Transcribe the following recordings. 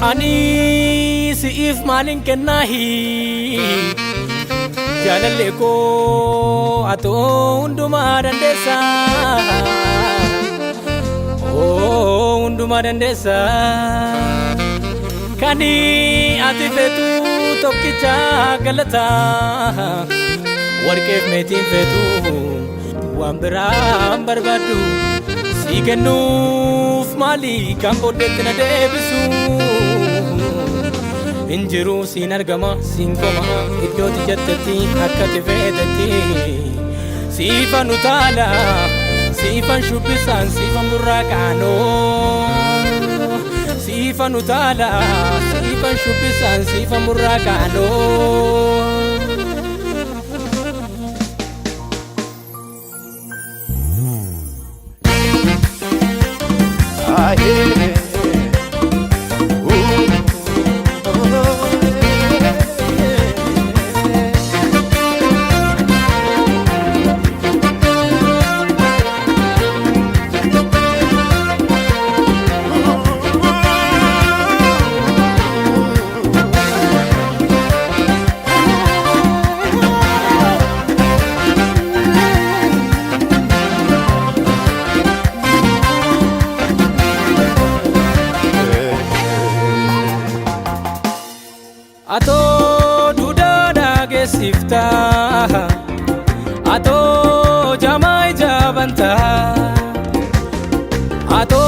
Ani siif maalin kennahi jalalle ko ato unduma dandeessa oh unduma dandeessa kani ati fetu tokkicha galata warqeef meetiin fetu waan biraan barbaadu si kennuuf maali kan booddeetti na deebisu injiru sin argama sin koma iddootti jettetti akkati feetetti siifan utaala siifan shubbisan siifan burraaqaanoo siifan utaala siifan shubbisan siifan burraaqaanoo Ato duda dage sifta Ato jamai jabanta Ato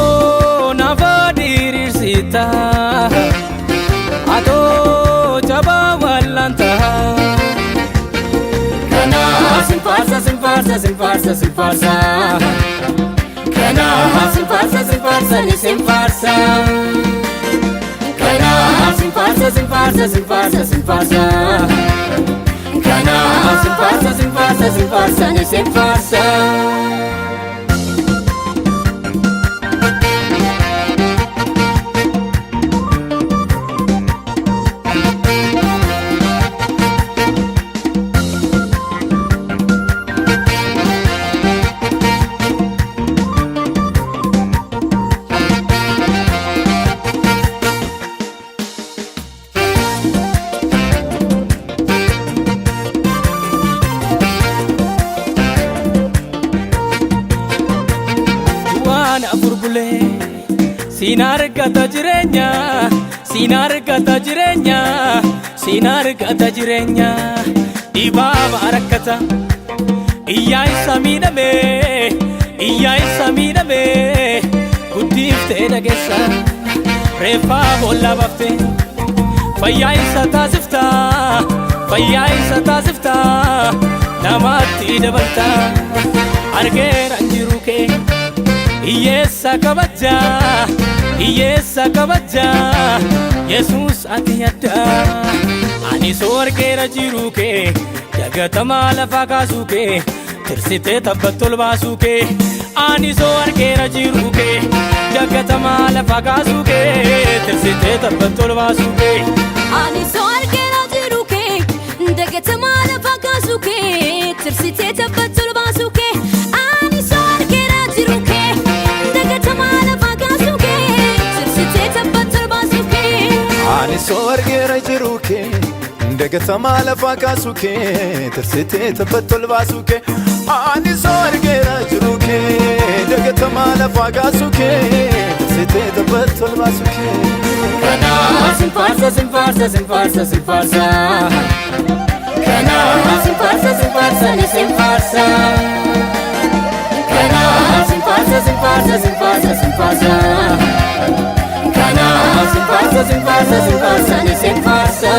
navadir sita Ato jaba walanta Kana simfarsa simfarsa simfarsa simfarsa Kana simfarsa simfarsa ni simfarsa Kana simfarsa simfarsa simfarsa simfarsa Kana simfarsa simfarsa simfarsa ni simfarsa Sinar kata jirenya, sinar kata jirenya, sinar kata jirenya. Di bawah rakata, iya samina me, kudif teda gesa, refa bola bafte, fayai sata zifta, namati debalta, arger anjiruke. Iyesa kabaja Yesus atiyada Ani soargera jiruke Jagatama lafa kasuke Tirsite tabbatul basuke Ani soargera jiruke Jagatama lafa kasuke Tirsite tabbatul basuke Ani soargera jiruke Jagatama lafa kasuke Tirsite tabbatul basuke Ani soargera jiruke Ani soargera jiruke dagatama lafa kasuke tirsite tabbatul basuke Ani soargera jiruke dagatama lafa kasuke tirsite tabbatul basuke Kana simfarsa simfarsa simfarsa simfarsa Kana simfarsa simfarsa ni simfarsa Kana simfarsa simfarsa simfarsa simfarsa Kana simfarsa simfarsa simfarsa ni simfarsa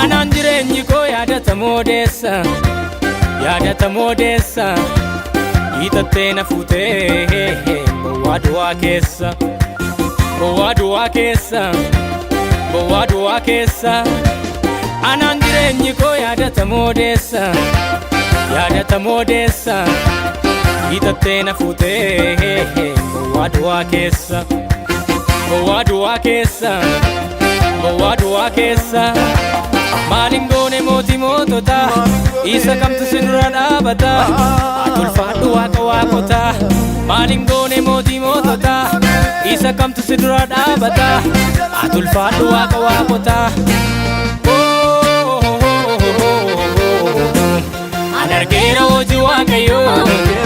Anan jireenyi koo yaadata moodessa Itattee na fuutee bowwaa duwwaa keessa Anaan jireenyi koo yaadata moodessa Nata moodessa hitattee na fuutee gowwaa du'aa keessa gowwaa du'aa keessa gowwaa du'aa keessa maalin goone mootii mootota isa kamtu si dura dhaabata ati ulfaadhu waaqa waaqota maalin goone mootii mootota isa kamtu si dura dhaabata ati ulfaadhu waaqa waaqota Anargeera hojii waaqayyoo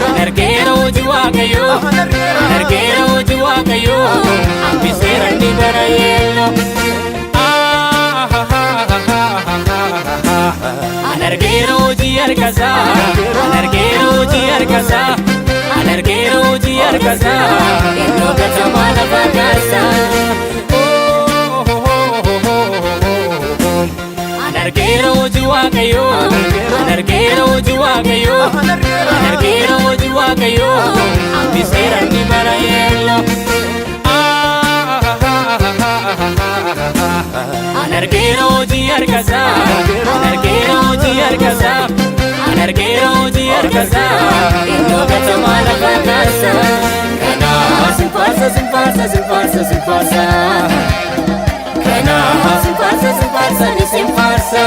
Anargeera hojii waaqayyoo Anargeera hojii waaqayyoo Hambiseera ni bara yeelloo Anargeera hojii harkasaa Anargeera hojii harkasaa Anargeera hojii harkasaa Iddoo gatamaa lafa kaasaa Anargeera hojii waaqayyoo Anargeera hojii waaqayyoo Anargeera hojii waaqayyoo Hambiseera ni bara yeelloo Anargeera hojii harkasaa Anargeera hojii harkasaa Anargeera hojii harkasaa Iddoo gatamaa lafa kaasaa Kanaaf sinfaarsa sinfaarsa sinfaarsa sinfaarsa Kanaaf sinfaarsa sinfaarsa ni sinfaarsa